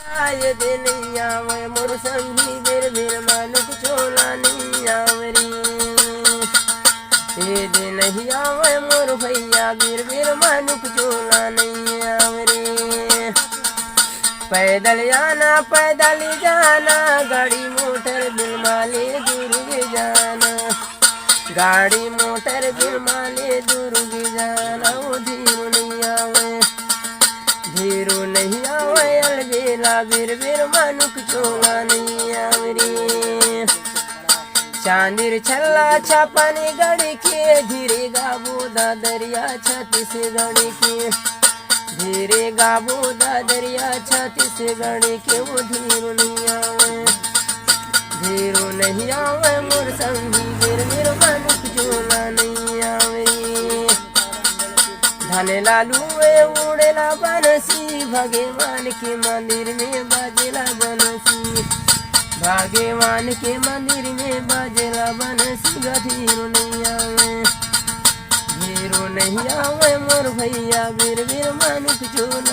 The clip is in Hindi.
आए दिन आवे मोर संगी बिर बिर मानुक चोला नहीं आवरी। ये दिन ही आवे मोर भैया बिर बिर मानुक चोला नहीं आवरी। पैदल आना पैदल जाना गाड़ी मोटर बिल माले दुर्ग जाना। गाड़ी मोटर बिल माले दुर्ग जाना। वो धीरू नहीं आवे धीरू नहीं आवे अलबेला बिर बिर मानुक चोला नहीं आवरी। चांदिर छल्ला छापानी गड़ी के धीरे गाबो दादरिया छत्तीसगढ़ के। धीरे गाबो दादरिया छत्तीसगढ़ के। वो धीरू नहीं आवे धीरू नहीं आवे मोर संगी बिर बिर मानुक चोला नहीं आवरी। धन लालू उड़ेला बनसी भगवान के मंदिर में बाजेला बनसी। भगवान के मंदिर में बाजेला बनसी। धीरू नहीं आवे धीरू नहीं आवे मोर भैया बिर बिर मानुक चोला।